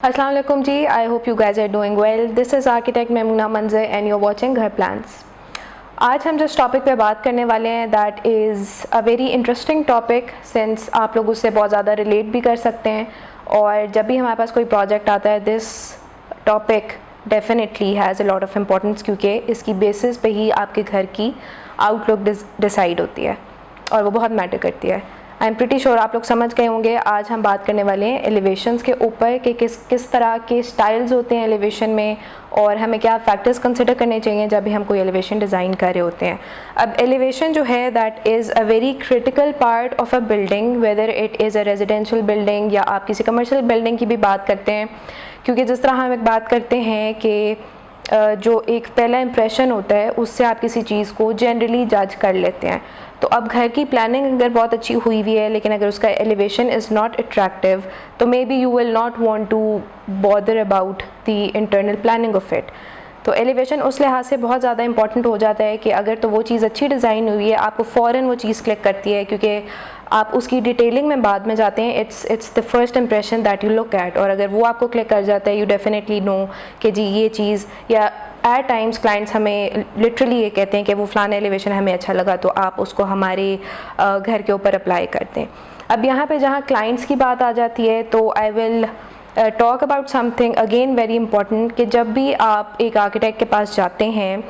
अस्सलाम वालेकुम जी, I hope you guys are doing well. This is architect Memuna Manzar and you are watching Ghar plans. आज हम जिस टॉपिक पे बात करने वाले हैं that is a very interesting topic, since आप लोग उससे बहुत ज़्यादा रिलेट भी कर सकते हैं। और जब भी हमारे पास कोई प्रोजेक्ट आता है this topic definitely has a lot of importance, क्योंकि इसकी बेसिस पे ही आपके घर की आउटलुक डिसाइड होती है और वो बहुत मैटर करती है। आई एम प्रिटी श्योर आप लोग समझ गए होंगे। आज हम बात करने वाले हैं एलिवेशंस के ऊपर कि किस तरह के स्टाइल्स होते हैं एलिवेशन में और हमें क्या फैक्टर्स कंसिडर करने चाहिए जब भी हम कोई एलिवेशन डिज़ाइन कर रहे होते हैं। अब एलिवेशन जो है that is a very critical part of a building, whether it is a residential building या आप किसी कमर्शियल बिल्डिंग की भी बात करते हैं, क्योंकि जिस तरह हम एक बात करते हैं कि जो एक पहला इंप्रेशन होता है उससे आप किसी चीज़ को जनरली जज कर लेते हैं। तो अब घर की प्लानिंग अगर बहुत अच्छी हुई हुई है लेकिन अगर उसका एलिवेशन इज़ नॉट अट्रैक्टिव तो may be you will not want to bother about the internal planning of it. तो एलिवेशन उस लिहाज से बहुत ज़्यादा इंपॉर्टेंट हो जाता है कि अगर तो वो चीज़ अच्छी डिज़ाइन हुई है आपको फ़ौरन वो चीज़ क्लिक करती है, क्योंकि आप उसकी डिटेलिंग में बाद में जाते हैं। It's the first impression that you look at, और अगर वो आपको क्लिक कर जाता है यू डेफिनेटली नो कि जी ये चीज़, या एट टाइम्स क्लाइंट्स हमें लिटरली ये कहते हैं कि वो फलाना एलिवेशन हमें अच्छा लगा तो आप उसको हमारे घर के ऊपर अप्लाई करते हैं। अब यहाँ पे जहाँ क्लाइंट्स की बात आ जाती है तो I will talk about something again very important कि जब भी आप एक आर्किटेक्ट के पास जाते हैं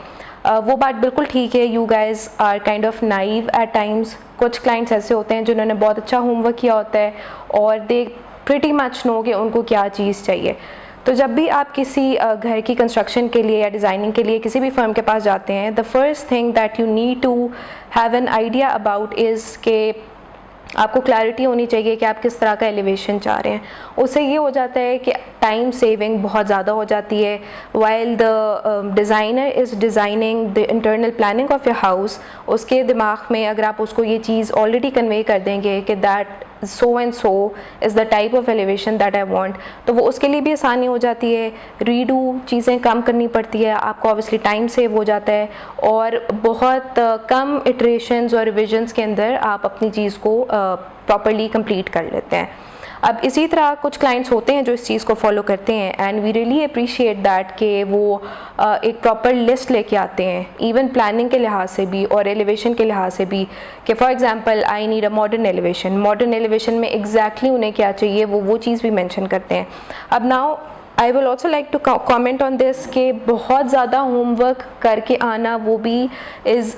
वो बात बिल्कुल ठीक है, you guys are kind of naive at times. कुछ क्लाइंट्स ऐसे होते हैं जिन्होंने बहुत अच्छा होमवर्क किया होता है और दे प्रिटी मच नो कि उनको क्या चीज़ चाहिए। तो जब भी आप किसी घर की कंस्ट्रक्शन के लिए या डिज़ाइनिंग के लिए किसी भी फर्म के पास जाते हैं, the first thing that you need to have an idea about is के आपको क्लैरिटी होनी चाहिए कि आप किस तरह का एलिवेशन चाह रहे हैं। उससे ये हो जाता है कि टाइम सेविंग बहुत ज़्यादा हो जाती है। While the designer is designing the internal planning of your house, उसके दिमाग में अगर आप उसको ये चीज़ ऑलरेडी कन्वे कर देंगे कि that so and so is the type of elevation that I want, तो वो उसके लिए भी आसानी हो जाती है। रीडू चीज़ें कम करनी पड़ती है, आपको ऑब्वियसली टाइम सेव हो जाता है और बहुत कम इटरेशंस और रिविजन्स के अंदर आप अपनी चीज़ को प्रॉपरली कंप्लीट कर लेते हैं। अब इसी तरह कुछ क्लाइंट्स होते हैं जो इस चीज़ को फॉलो करते हैं and we really appreciate that कि वो एक प्रॉपर लिस्ट लेके आते हैं, इवन प्लानिंग के लिहाज से भी और एलिवेशन के लिहाज से भी, कि for example I need a modern elevation में एग्जैक्टली उन्हें क्या चाहिए वो चीज़ भी मेंशन करते हैं। अब now I will also like to comment on this कि बहुत ज़्यादा होमवर्क करके आना वो भी इज़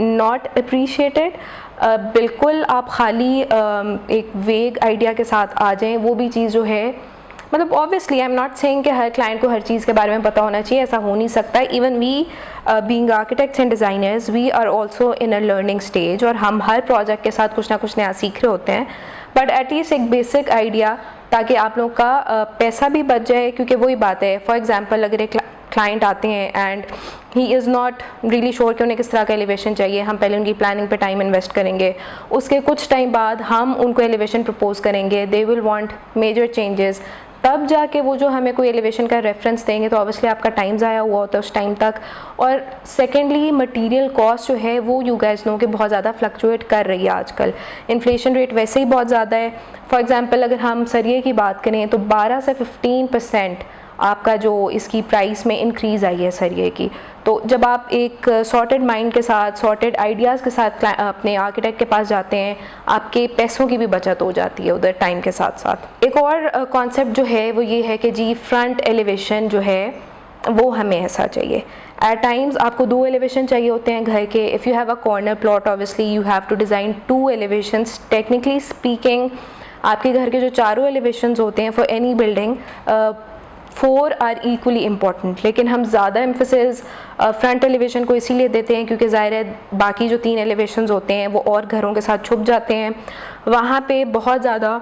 नॉट अप्रिशिएटेड। बिल्कुल आप खाली एक वेग आइडिया के साथ आ जाएं, वो भी चीज़ जो है, मतलब obviously I am not saying कि हर क्लाइंट को हर चीज़ के बारे में पता होना चाहिए, ऐसा हो नहीं सकता। Even we being architects and designers we are also in a learning stage और हम हर प्रोजेक्ट के साथ कुछ ना कुछ नया सीख रहे होते हैं, बट एटलीस्ट एक बेसिक आइडिया ताकि आप लोग का पैसा भी बच जाए। क्योंकि वही बात है, फॉर एग्जांपल अगर एक क्लाइंट आते हैं and he is not really sure कि उन्हें किस तरह का एलिवेशन चाहिए, हम पहले उनकी प्लानिंग पे टाइम इन्वेस्ट करेंगे, उसके कुछ टाइम बाद हम उनको एलिवेशन प्रपोज करेंगे, they will want major changes, तब जाके वो जो हमें कोई एलिवेशन का रेफरेंस देंगे तो ऑब्वियसली आपका टाइम ज़ाया हुआ होता है उस टाइम तक। और सेकेंडली मटीरियल कॉस्ट जो है वो यू गाइस नो कि बहुत ज़्यादा फ्लक्चुएट कर रही है आजकल। इन्फ्लेशन रेट वैसे ही बहुत ज़्यादा है। फॉर एग्जांपल अगर हम सरिये की बात करें तो 12 से 15% आपका जो इसकी प्राइस में इंक्रीज़ आई है सरिये की। तो जब आप एक सॉर्टेड माइंड के साथ, सॉर्टेड आइडियाज़ के साथ अपने आर्किटेक्ट के पास जाते हैं, आपके पैसों की भी बचत हो जाती है उधर टाइम के साथ साथ। एक और कॉन्सेप्ट जो है वो ये है कि जी फ्रंट एलिवेशन जो है वो हमें ऐसा चाहिए। एट टाइम्स आपको 2 एलिवेशन चाहिए होते हैं घर के। If you have a corner plot obviously you have to design 2 elevations. Technically speaking आपके घर के जो चारों एलिवेशंस होते हैं for any building 4 are equally important, लेकिन हम ज़्यादा एम्फेसिस फ्रंट एलिवेशन को इसीलिए देते हैं क्योंकि ज़ाहिर है बाकी जो 3 एलिवेशंस होते हैं वो और घरों के साथ छुप जाते हैं। वहाँ पे बहुत ज़्यादा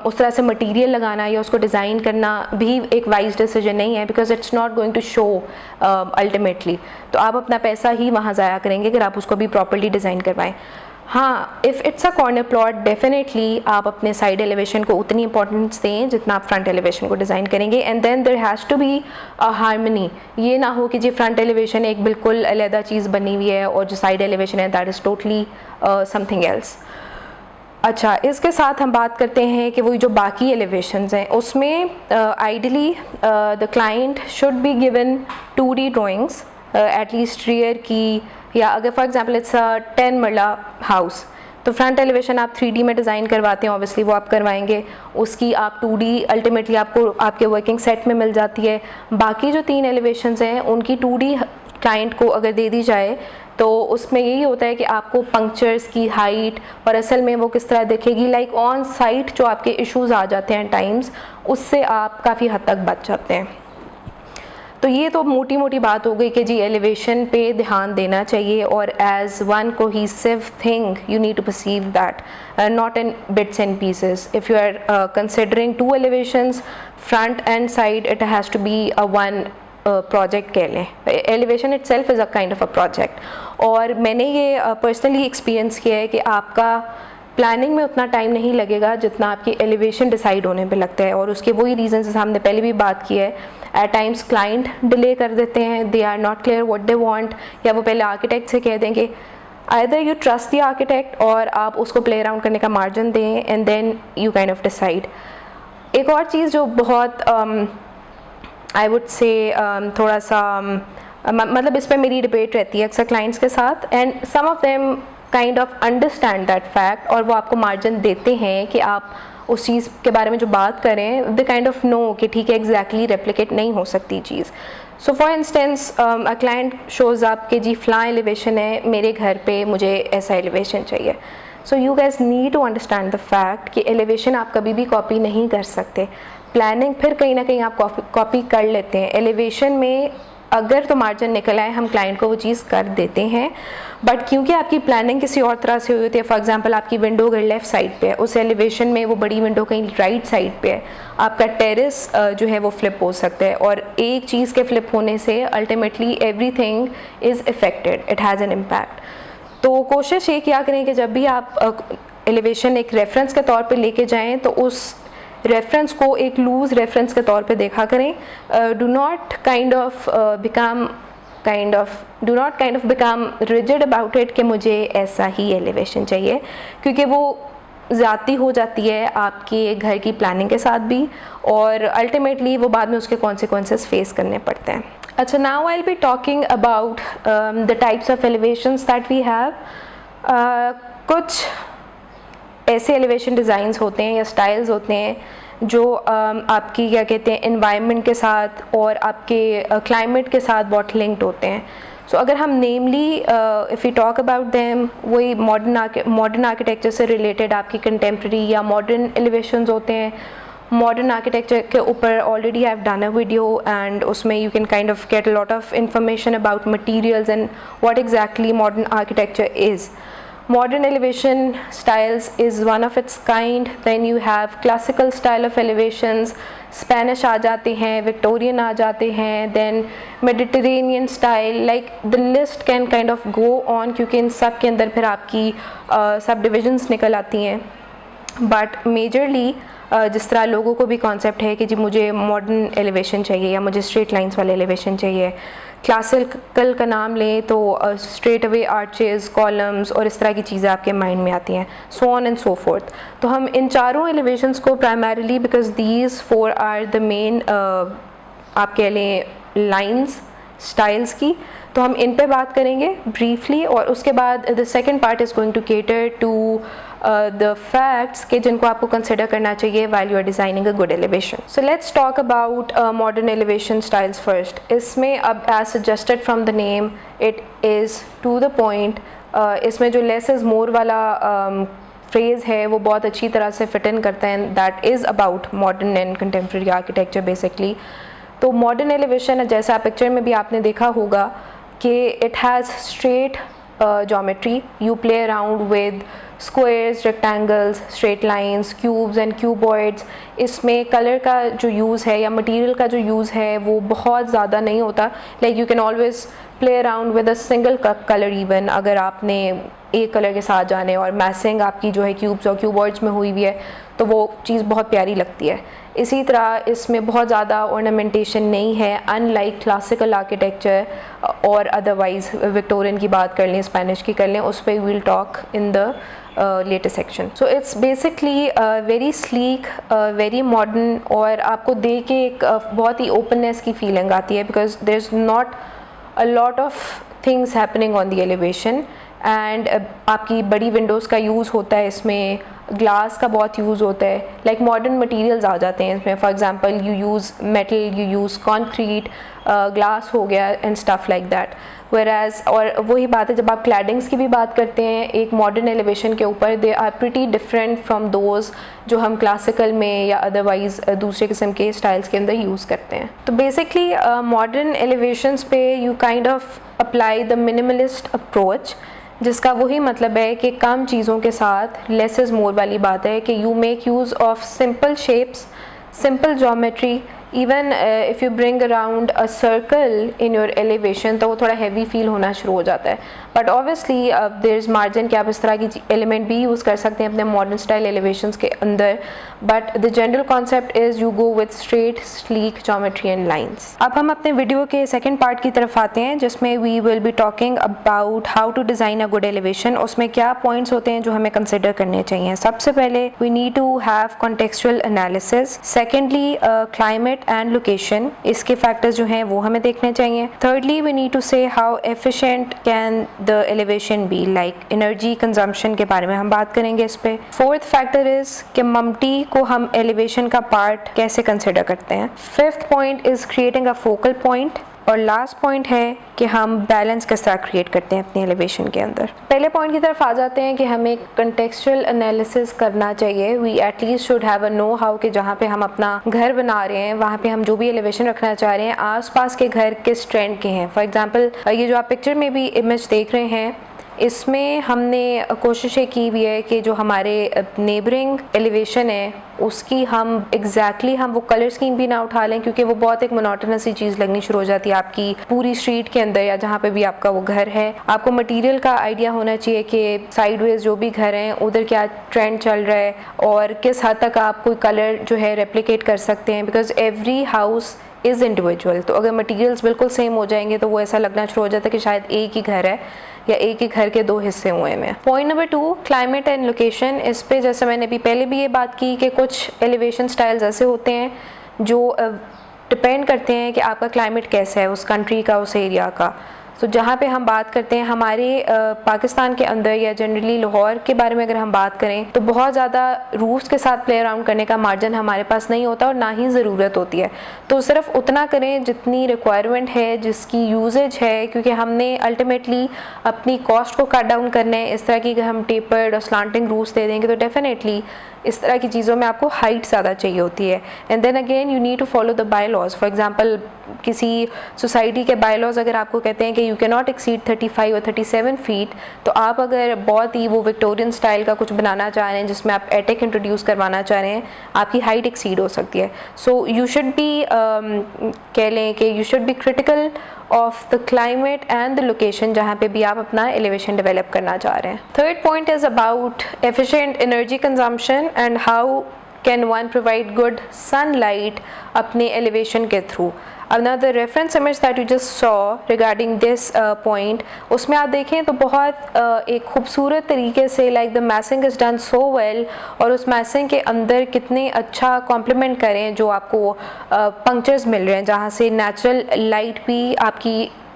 उस तरह से मटेरियल लगाना या उसको डिज़ाइन करना भी एक वाइज डिसीजन नहीं है, because it's not going to show ultimately. तो आप अपना पैसा ही वहाँ ज़ाया करेंगे अगर आप उसको भी प्रॉपर्ली डिज़ाइन करवाएं। हाँ, if it's a corner plot definitely आप अपने साइड एलिवेशन को उतनी इंपॉर्टेंस दें जितना आप फ्रंट एलिवेशन को डिज़ाइन करेंगे। And then there has to be a harmony. ये ना हो कि जी फ्रंट एलिवेशन एक बिल्कुल अलग चीज़ बनी हुई है और जो साइड एलिवेशन है that is totally something else. अच्छा, इसके साथ हम बात करते हैं कि वही जो बाकी एलिवेशंस हैं उसमें ideally the client should be given 2D drawings at least rear की, या अगर फॉर एग्जांपल इट्स अ 10 मरला हाउस तो फ्रंट एलिवेशन आप 3D में डिज़ाइन करवाते हैं, ऑब्वियसली वो आप करवाएंगे, उसकी आप 2D अल्टीमेटली आपको आपके वर्किंग सेट में मिल जाती है। बाकी जो 3 एलिवेशंस हैं उनकी 2D क्लाइंट को अगर दे दी जाए तो उसमें यही होता है कि आपको पंक्चर्स की हाइट और असल में वो किस तरह दिखेगी, लाइक ऑन साइट जो आपके इश्यूज आ जाते हैं टाइम्स, उससे आप काफ़ी हद तक बच जाते हैं। तो ये तो मोटी मोटी बात हो गई कि जी एलिवेशन पे ध्यान देना चाहिए, और as one cohesive thing you need to perceive that, not in bits and pieces. If you are considering 2 elevations front and side, it has to be a one project कह लें। Elevation itself is a kind of a project. और मैंने ये personally experience किया है कि आपका planning में उतना टाइम नहीं लगेगा जितना आपकी एलिवेशन डिसाइड होने पे लगता है, और उसके वही रीजंस हमने पहले भी बात की है। एट टाइम्स क्लाइंट डिले कर देते हैं, they are not clear what they want, या वो पहले आर्किटेक्ट से कह देंगे। Either you trust the architect और आप उसको प्ले अराउंड करने का मार्जिन दें and then you kind of decide. एक और चीज़ जो बहुत आई वुड से थोड़ा सा मतलब इस पर मेरी डिबेट रहती है अक्सर क्लाइंट्स के साथ, and some of them kind of understand that fact, और वो आपको मार्जिन देते हैं कि आप उस चीज़ के बारे में जो बात करें दे काइंड ऑफ नो कि ठीक है एग्जैक्टली रेप्लिकेट नहीं हो सकती चीज़। So for instance a client shows up कि जी फ़लाँ एलिवेशन है मेरे घर पे, मुझे ऐसा एलिवेशन चाहिए। So you guys need to understand the fact कि एलिवेशन आप कभी भी कॉपी नहीं कर सकते। प्लानिंग फिर कहीं ना कहीं आप कॉपी कर लेते हैं। एलिवेशन में अगर तो मार्जिन निकल आए हम क्लाइंट को वो चीज़ कर देते हैं, बट क्योंकि आपकी प्लानिंग किसी और तरह से हुई होती है, फॉर एग्जांपल आपकी विंडो अगर लेफ़्ट साइड पे है, उस एलिवेशन में वो बड़ी विंडो कहीं राइट साइड पे है, आपका टेरेस जो है वो फ्लिप हो सकता है, और एक चीज़ के फ्लिप होने से ultimately everything is affected, it has an impact. तो कोशिश ये किया करें कि जब भी आप एलिवेशन एक रेफरेंस के तौर पे लेके जाएं तो उस रेफरेंस को एक लूज़ रेफरेंस के तौर पे देखा करें। Do not kind of become rigid about it कि मुझे ऐसा ही एलिवेशन चाहिए, क्योंकि वो ज़्यादती हो जाती है आपके घर की प्लानिंग के साथ भी, और अल्टीमेटली वो बाद में उसके कॉन्सिक्वेंसेस फेस करने पड़ते हैं। अच्छा, now I will be talking about the types of elevations that we have. कुछ ऐसे एलिवेशन डिज़ाइंस होते हैं या स्टाइल्स होते हैं जो आपकी क्या कहते हैं एनवायरनमेंट के साथ और आपके क्लाइमेट के साथ बहुत लिंक्ड होते हैं। सो अगर हम namely if you talk about them, वही मॉडर्न आर्किटेक्चर से रिलेटेड आपकी कंटेम्प्रेरी या मॉडर्न एलिवेशंस होते हैं। मॉडर्न आर्किटेक्चर के ऊपर already I have done a video, and उसमें you can kind of get a lot of information about materials and what exactly modern architecture is. Modern elevation styles is one of its kind. Then you have classical style of elevations, Spanish आ जाते हैं, Victorian आ जाते हैं, then Mediterranean style, like the list can kind of go on, क्योंकि इन सब के अंदर फिर आपकी सब डिविजन्स निकल आती हैं। बट मेजरली जिस तरह लोगों को भी कॉन्सेप्ट है कि जी मुझे मॉडर्न एलिवेशन चाहिए या मुझे स्ट्रेट लाइंस वाले एलिवेशन चाहिए, क्लासिकल का नाम लें तो स्ट्रेट अवे आर्चेस, कॉलम्स और इस तरह की चीज़ें आपके माइंड में आती हैं, so on and so forth. तो हम इन चारों एलिवेशंस को primarily, because these 4 are the main आप कह लें लाइंस स्टाइल्स की, तो हम इन पे बात करेंगे ब्रीफली, और उसके बाद the second part is going to cater to the facts के जिनको आपको कंसिडर करना चाहिए while you are designing a good elevation. So let's talk about modern elevation styles first. इसमें अब as suggested from the name it is to the point. इसमें जो less is more वाला फ्रेज़ है वो बहुत अच्छी तरह से फिट इन करता है, that is about modern and contemporary architecture basically. तो मॉडर्न एलिवेशन जैसा पिक्चर में भी आपने देखा होगा कि it has straight geometry, you play around with squares, rectangles, straight lines, cubes and cuboids. इसमें कलर का जो यूज़ है या मटेरियल का जो यूज़ है वो बहुत ज़्यादा नहीं होता, like you can always play around with a single colour even, अगर आपने एक कलर के साथ जाने और मैसिंग आपकी जो है क्यूब्स और क्यूबॉइड्स में हुई हुई है तो वो चीज़ बहुत प्यारी लगती है। इसी तरह इसमें बहुत ज़्यादा ऑर्नामेंटेशन नहीं है, अनलाइक क्लासिकल आर्किटेक्चर और अदरवाइज़ विक्टोरियन की बात कर लें, स्पेनिश की कर लें, उस पर we'll talk in the latest section. So it's basically very sleek, very modern, और आपको देख के एक बहुत ही ओपननेस की फीलिंग आती है because there is not a lot of things happening on the elevation. And आपकी बड़ी विंडोज़ का यूज़ होता है इसमें, ग्लास का बहुत यूज़ होता है, लाइक मॉडर्न मटेरियल्स आ जाते हैं इसमें. For example you use metal, you use concrete, glass हो गया एंड स्टफ लाइक दैट. वेराज और वही बात है जब आप क्लैडिंग्स की भी बात करते हैं एक मॉडर्न एलिवेशन के ऊपर, they are pretty different from those जो हम क्लासिकल में या अदरवाइज दूसरे किस्म के स्टाइल्स के अंदर यूज़ करते हैं. तो बेसिकली मॉडर्न एलिवेशंस पे you kind of apply the minimalist approach, जिसका वही मतलब है कि कम चीज़ों के साथ लेस इज़ मोर वाली बात है कि you make use of simple shapes, simple geometry. Even if you bring around a circle in your elevation तो वो थोड़ा हैवी फील होना शुरू हो जाता है. But obviously there is margin कि आप इस तरह की एलिमेंट भी यूज़ कर सकते हैं अपने मॉडर्न स्टाइल एलिवेशंस के अंदर. But the general concept is you go with straight sleek geometry and lines. अब हम अपने वीडियो के सेकेंड पार्ट की तरफ आते हैं जिसमें we will be talking about how to design a good elevation. उसमें क्या पॉइंट्स होते हैं जो हमें कंसिडर करने चाहिए. सबसे पहले we need to have contextual analysis. Secondly climate and location, इसके फैक्टर्स जो हैं वो हमें देखने चाहिए. thirdly we need to say how efficient can the elevation be, like energy consumption के बारे में हम बात करेंगे इस पे. fourth factor is कि ममटी को हम elevation का पार्ट कैसे कंसिडर करते हैं. fifth point is creating a focal point, और लास्ट पॉइंट है कि हम बैलेंस किस तरह क्रिएट करते हैं अपनी एलिवेशन के अंदर. पहले पॉइंट की तरफ आ जाते हैं कि हमें कंटेक्चुअल एनालिसिस करना चाहिए. We at least should have a know how कि जहाँ पे हम अपना घर बना रहे हैं वहाँ पे हम जो भी एलिवेशन रखना चाह रहे हैं आसपास के घर किस ट्रेंड के हैं. फॉर एग्जांपल ये जो आप पिक्चर में भी इमेज देख रहे हैं इसमें हमने कोशिश ये की हुई है कि जो हमारे नेबरिंग एलिवेशन है उसकी हम एग्जैक्टली हम वो कलर स्कीम भी ना उठा लें क्योंकि वो बहुत एक मोनोटोनस सी चीज़ लगनी शुरू हो जाती है आपकी पूरी स्ट्रीट के अंदर या जहाँ पे भी आपका वो घर है. आपको मटेरियल का आइडिया होना चाहिए कि साइडवेज जो भी घर हैं उधर क्या ट्रेंड चल रहा है और किस हद तक आप कोई कलर जो है रेप्लिकेट कर सकते हैं, because every house is individual. तो अगर मटेरियल्स बिल्कुल सेम हो जाएंगे तो वो ऐसा लगना शुरू हो जाता है कि शायद एक ही घर है या एक ही घर के दो हिस्से हुए हैं. Point number 2, climate and location. इस पे जैसे मैंने अभी पहले भी ये बात की कि कुछ एलिवेशन स्टाइल्स ऐसे होते हैं जो डिपेंड करते हैं कि आपका क्लाइमेट कैसा है उस कंट्री का, उस एरिया का. तो जहाँ पे हम बात करते हैं हमारे पाकिस्तान के अंदर या जनरली लाहौर के बारे में अगर हम बात करें तो बहुत ज़्यादा रूफ्स के साथ प्ले अराउंड करने का मार्जिन हमारे पास नहीं होता और ना ही ज़रूरत होती है. तो सिर्फ उतना करें जितनी रिक्वायरमेंट है, जिसकी यूजेज है, क्योंकि हमने अल्टीमेटली अपनी कॉस्ट को कट डाउन करना है. इस तरह की अगर हम टेपर्ड और स्लांटिंग रूफ्स दे देंगे तो डेफिनेटली इस तरह की चीज़ों में आपको हाइट ज़्यादा चाहिए होती है. And then again you need to follow the bylaws. For example किसी सोसाइटी के बाय लॉज अगर आपको कहते हैं कि यू कैन नॉट एक्सीड 35 और 37 फीट, तो आप अगर बहुत ही वो विक्टोरियन स्टाइल का कुछ बनाना चाह रहे हैं जिसमें आप एटिक इंट्रोड्यूस करवाना चाह रहे हैं, आपकी हाइट एक्सीड हो सकती है. सो यू शुड बी कह लें कि you should be critical of the climate and the location जहाँ पे भी आप अपना एलिवेशन डेवलप करना चाह रहे हैं. Third point is about efficient energy consumption and how can one provide good sunlight अपने एलिवेशन के through. Another reference image that you just saw regarding this point, उसमें आप देखें तो बहुत एक खूबसूरत तरीके से like the massing is done so well और उस massing के अंदर कितने अच्छा कॉम्प्लीमेंट करें जो आपको पंक्चर्स मिल रहे हैं जहाँ से नेचुरल लाइट भी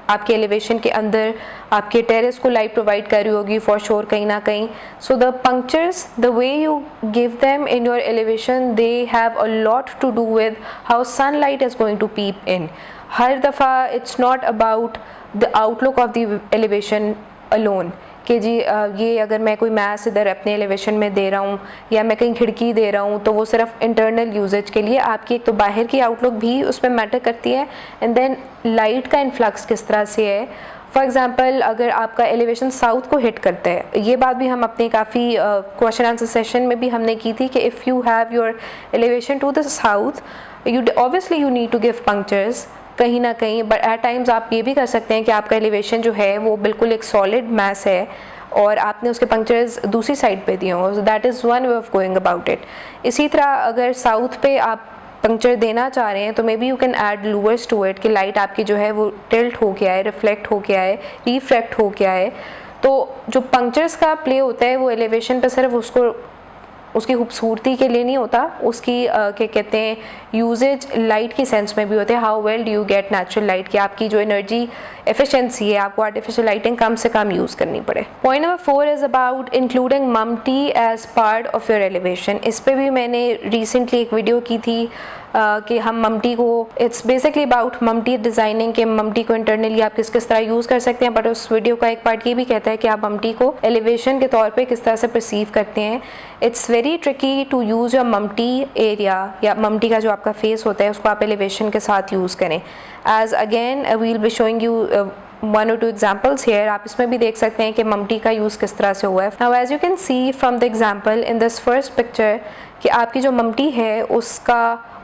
आपके एलिवेशन के अंदर आपके टेरेस को लाइट प्रोवाइड कर रही होगी फॉर श्योर कहीं ना कहीं. So the punctures, the way you give them in your elevation, they have a lot to do with how sunlight is going to peep in. हर दफ़ा it's not about the outlook of the elevation alone कि जी ये अगर मैं कोई mess इधर अपने एलिवेशन में दे रहा हूँ या मैं कहीं खिड़की दे रहा हूँ तो वो सिर्फ इंटरनल यूजेज के लिए. आपकी एक तो बाहर की आउटलुक भी उसमें मैटर करती है एंड देन लाइट का इन्फ्लक्स किस तरह से है. फॉर एग्जांपल अगर आपका एलिवेशन साउथ को हिट करता है, ये बात भी हम अपने काफ़ी क्वेश्चन आंसर सेशन में भी हमने की थी कि if you have your elevation to the south obviously you need to give punctures कहीं ना कहीं. बट एट टाइम्स आप ये भी कर सकते हैं कि आपका एलिवेशन जो है वो बिल्कुल एक सॉलिड मैस है और आपने उसके पंक्चर्स दूसरी साइड पे दिए हों. So that is one way of going about it. इसी तरह अगर साउथ पे आप पंक्चर देना चाह रहे हैं तो may be you can add louvers to it कि लाइट आपकी जो है वो टिल्ट हो गया है, रिफ्लेक्ट हो गया है, रिफ्रैक्ट हो गया है. तो जो पंक्चर्स का प्ले होता है वो एलिवेशन पे सिर्फ उसकी खूबसूरती के लिए नहीं होता, उसकी क्या कहते हैं यूजेज लाइट की सेंस में भी होते हैं। How well do you get natural light, कि आपकी जो एनर्जी एफिशिएंसी है आपको आर्टिफिशियल लाइटिंग कम से कम यूज़ करनी पड़े। Point number 4 is about including mumty as part of your elevation. इस पर भी मैंने रिसेंटली एक वीडियो की थी कि हम ममटी को, इट्स बेसिकली अबाउट ममटी डिज़ाइनिंग, के ममटी को इंटरनली आप किस तरह यूज़ कर सकते हैं। बट उस वीडियो का एक पार्ट ये भी कहता है कि आप ममटी को एलिवेशन के तौर पे किस तरह से परसीव करते हैं। It's very tricky to use your mumty area, या ममटी का जो आपका फेस होता है उसको आप एलिवेशन के साथ यूज़ करें। As again we'll be showing you 1 or 2 examples here. आप इसमें भी देख सकते हैं कि ममटी का यूज़ किस तरह से हुआ है। Now as you can see from the example in this first picture कि आपकी जो ममटी है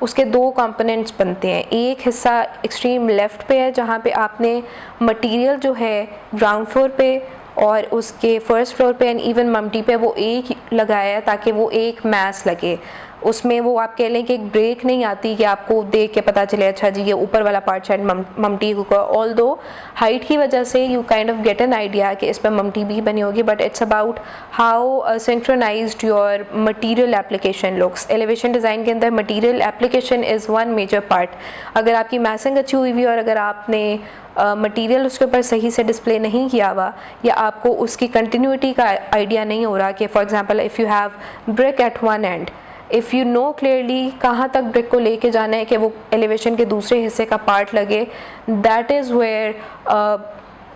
उसके 2 कंपोनेंट्स बनते हैं। एक हिस्सा एक्सट्रीम लेफ़्ट पे है जहाँ पे आपने मटेरियल जो है ग्राउंड फ्लोर पे और उसके फर्स्ट फ्लोर पे एंड इवन ममटी पे वो एक लगाया है ताकि वो एक मैस लगे। उसमें वो आप कह लें कि एक ब्रेक नहीं आती कि आपको देख के पता चले अच्छा जी ये ऊपर वाला पार्ट शायद ममटी का, ऑल दो हाइट की वजह से you kind of get an idea कि इस पर ममटी भी बनी होगी। But it's about how synchronized your material application looks. Elevation design के अंदर material application is one major part. अगर आपकी मैसिंग अच्छी हुई हुई और अगर आपने मटेरियल उसके ऊपर सही से डिस्प्ले नहीं किया हुआ या आपको उसकी कंटिन्यूटी का आइडिया नहीं हो रहा कि for example if you have brick at one end, if you know clearly कहाँ तक ब्रिक को लेके जाना है कि वो एलिवेशन के दूसरे हिस्से का पार्ट लगे, that is where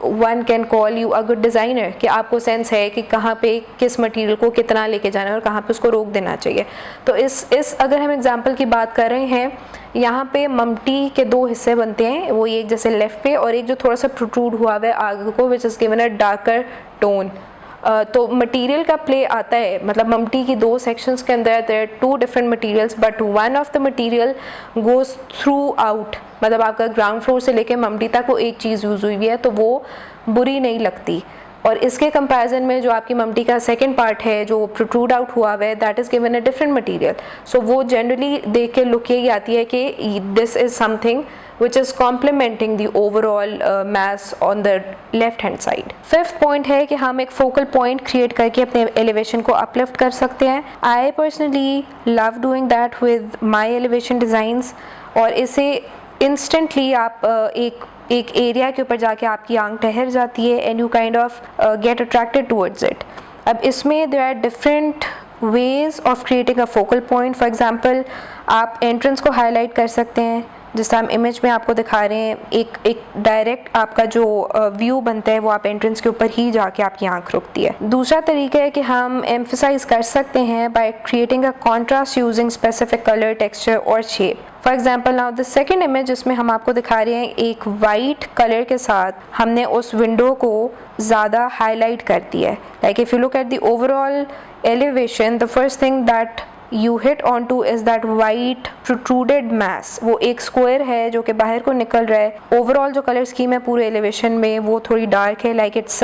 one can call you a good designer, कि आपको सेंस है कि कहाँ पे किस मटेरियल को कितना लेके जाना है और कहाँ पे उसको रोक देना चाहिए। तो इस अगर हम एग्जांपल की बात कर रहे हैं, यहाँ पे ममटी के 2 हिस्से बनते हैं, वो एक जैसे लेफ़्ट पे और एक जो थोड़ा सा प्रोट्रूड हुआ है आगे को, which is given a darker tone. तो मटेरियल का प्ले आता है, मतलब ममटी की 2 सेक्शंस के अंदर there 2 different materials but one of the material goes throughout, मतलब आपका ग्राउंड फ्लोर से लेके ममटी तक वो एक चीज़ यूज़ हुई है तो वो बुरी नहीं लगती। और इसके कंपैरिजन में जो आपकी ममटी का सेकंड पार्ट है जो प्रोट्रूड आउट हुआ है, that is given a different material. So वो जनरली देख के लुक यही आती है कि this is something which is complementing the overall mass on the left hand side. 5th point है कि हम एक focal point create करके अपने elevation को uplift कर सकते हैं। I personally love doing that with my elevation designs, और इसे instantly आप एक एरिया के ऊपर जाके आपकी आंख ठहर जाती है and you kind of get attracted towards it. अब इसमें there are different ways of creating a focal point. For example, आप entrance को highlight कर सकते हैं, जिस टाइम इमेज में आपको दिखा रहे हैं एक डायरेक्ट आपका जो व्यू बनता है वो आप एंट्रेंस के ऊपर ही जाके आपकी आंख रुकती है। दूसरा तरीका है कि हम एम्फसाइज कर सकते हैं by creating a contrast using specific colour, texture और shape. For example now the second image जिसमें हम आपको दिखा रहे हैं एक वाइट कलर के साथ हमने उस विंडो को ज़्यादा हाईलाइट कर दिया है। Like if you look at the overall elevation, the first thing that you hit onto is that white protruded mass। वो एक स्क्वायर है जो कि बाहर को निकल रहा है। ओवरऑल जो कलर स्कीम है पूरे एलिवेशन में वो थोड़ी डार्क है, like it's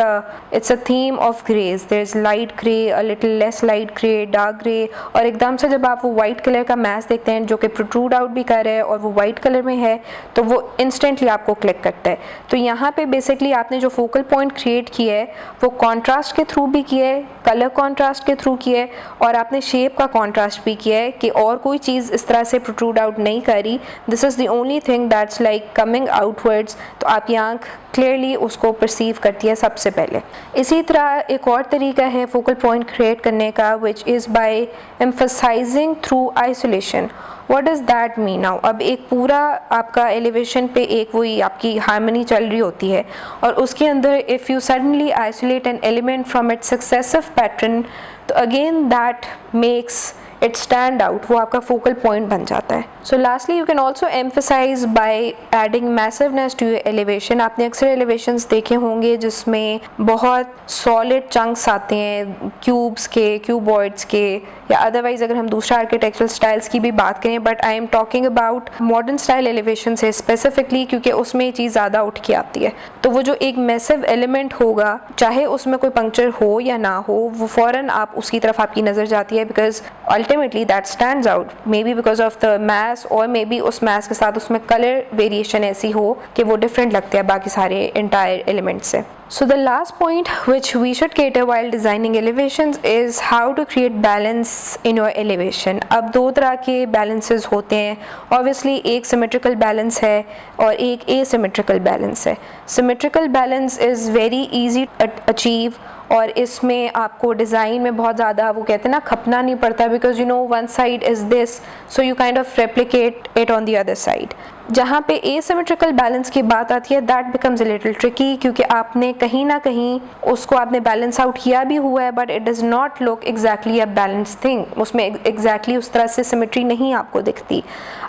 a theme of greys. There is light grey, a little less light grey, dark grey, और एकदम से जब आप वो वाइट कलर का मैस देखते हैं जो कि प्रोट्रूड आउट भी कर रहा है और वो वाइट कलर में है तो वो इंस्टेंटली आपको क्लिक करता है। तो यहाँ पे बेसिकली आपने जो फोकल पॉइंट क्रिएट किया है वो कॉन्ट्रास्ट के थ्रू भी किया है, कलर कॉन्ट्रास्ट के थ्रू किया है, और आपने शेप का कॉन्ट्रास्ट भी किया है कि और कोई चीज़ इस तरह से प्रोट्रूड आउट नहीं करी। This is the only thing that's like coming outwards, तो आपकी आंख क्लियरली उसको परसीव करती है सबसे पहले। इसी तरह एक और तरीका है फोकल पॉइंट क्रिएट करने का, which is by emphasising through isolation. What does that mean? Now अब एक पूरा आपका एलिवेशन पे एक वही आपकी हार्मनी चल रही होती है और उसके अंदर if you suddenly isolate an element from its successive pattern, तो again that makes it stand out, वो आपका फोकल पॉइंट बन जाता है। So lastly you can also emphasise by adding massiveness to your elevation. आपने अक्सर एलिवेशंस देखे होंगे जिसमें बहुत सॉलिड चंक्स आते हैं क्यूब्स के, क्यूबॉइड्स के, या अदरवाइज अगर हम दूसरा आर्किटेक्चरल स्टाइल्स की भी बात करें, but I am talking about modern style elevation से स्पेसिफिकली, क्योंकि उसमें ये चीज़ ज़्यादा उठ के आती है। तो वो जो एक मैसिव एलिमेंट होगा, चाहे उसमें कोई पंक्चर हो या ना हो, वो फ़ौरन आप उसकी तरफ आपकी नज़र जाती है, because ultimately that stands out, may be because of the maths और मे बी उस मैथ्स के साथ उसमें कलर वेरिएशन ऐसी हो कि वो डिफरेंट लगते हैं बाकी सारे इंटायर एलिमेंट्स से. So the last point which we should cater while designing elevations is how to create balance in your elevation. अब दो तरह के balances होते हैं. Obviously एक symmetrical balance है और एक asymmetrical balance है. Symmetrical balance is very easy to achieve और इसमें आपको डिज़ाइन में बहुत ज़्यादा वो कहते हैं ना खपना नहीं पड़ता, because you know one side is this so you kind of replicate it on the other side. जहाँ पे एसिमेट्रिकल बैलेंस की बात आती है that becomes a little tricky, क्योंकि आपने कहीं ना कहीं उसको आपने बैलेंस आउट किया भी हुआ है but it does not look exactly a balance thing. उसमें एग्जैक्टली उस तरह से सिमेट्री नहीं आपको दिखती.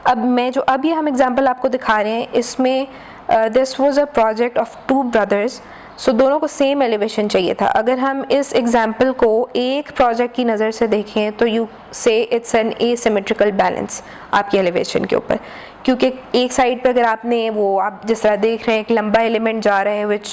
अब ये हम एग्जाम्पल आपको दिखा रहे हैं, इसमें this was a project of 2 brothers. सो दोनों को सेम एलिवेशन चाहिए था. अगर हम इस एग्जाम्पल को एक प्रोजेक्ट की नज़र से देखें तो यू से इट्स एन एसिमेट्रिकल बैलेंस आपकी एलिवेशन के ऊपर, क्योंकि एक साइड पे अगर आपने वो आप जिस तरह देख रहे हैं एक लंबा एलिमेंट जा रहा है विच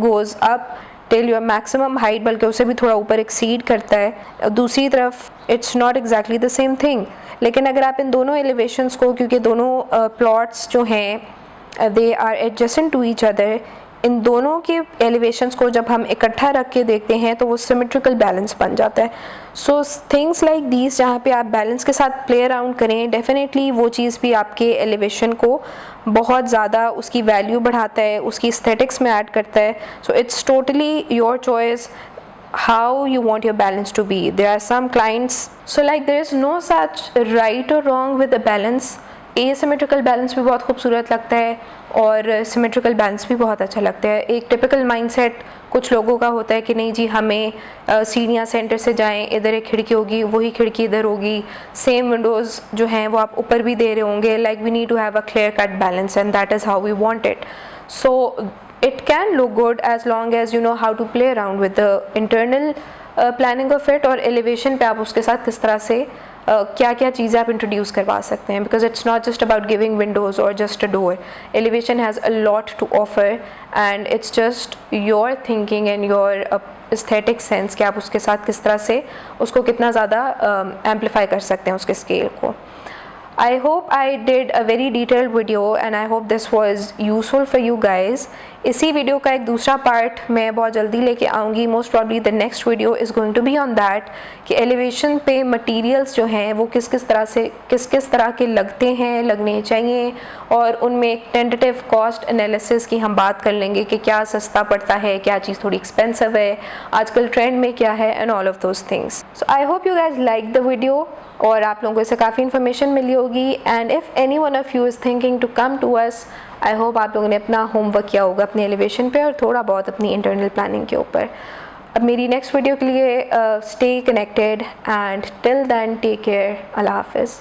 goes up till your maximum height, बल्कि उसे भी थोड़ा ऊपर एक्सीड करता है. दूसरी तरफ it's not exactly the same thing. लेकिन अगर आप इन दोनों एलिवेशंस को, क्योंकि दोनों प्लॉट्स जो हैं they are adjacent to each other, इन दोनों के एलिवेशंस को जब हम इकट्ठा रख के देखते हैं तो वो सिमेट्रिकल बैलेंस बन जाता है. सो थिंग्स लाइक दीज जहाँ पे आप बैलेंस के साथ प्ले अराउंड करें, डेफिनेटली वो चीज़ भी आपके एलिवेशन को बहुत ज़्यादा उसकी वैल्यू बढ़ाता है, उसकी एस्थेटिक्स में ऐड करता है. So it's totally your choice how you want your balance to be. There are some clients, so like there is no such right or wrong with the balance. Asymmetrical balance भी बहुत खूबसूरत लगता है और symmetrical balance भी बहुत अच्छा लगता है. एक टिपिकल माइंडसेट कुछ लोगों का होता है कि नहीं जी हमें सीढ़ियाँ सेंटर से जाएं, इधर एक खिड़की होगी वही खिड़की इधर होगी, सेम विंडोज़ जो हैं वो आप ऊपर भी दे रहे होंगे. Like we need to have a clear cut balance and that is how we want it. So it can look good as long as you know how to play around with the internal planning of it, और elevation पे आप उसके साथ किस तरह से क्या क्या चीज़ें आप इंट्रोड्यूस करवा सकते हैं, because it's not just about giving windows or just a door. Elevation has a lot to offer and it's just your thinking and your aesthetic sense कि आप उसके साथ किस तरह से उसको कितना ज़्यादा amplify कर सकते हैं उसके स्केल को. I hope I did a very detailed video and I hope this was useful for you guys. इसी वीडियो का एक दूसरा पार्ट मैं बहुत जल्दी लेके आऊँगी. Most probably the next video is going to be on that कि एलिवेशन पे मटेरियल्स जो हैं वो किस किस तरह के लगते हैं, लगने चाहिए, और उनमें एक टेंटेटिव कॉस्ट एनालिसिस की हम बात कर लेंगे कि क्या सस्ता पड़ता है, क्या चीज़ थोड़ी एक्सपेंसिव है, आजकल ट्रेंड में क्या है, and all of those things. So I hope you guys like the video और आप लोगों को इससे काफ़ी इन्फॉर्मेशन मिली होगी. And if any one of you is thinking to come to us, I hope आप लोगों ने अपना होमवर्क किया होगा अपनी एलिवेशन पे और थोड़ा बहुत अपनी इंटरनल प्लानिंग के ऊपर. अब मेरी नेक्स्ट वीडियो के लिए stay connected and till then take care. अल्लाह हाफिज़.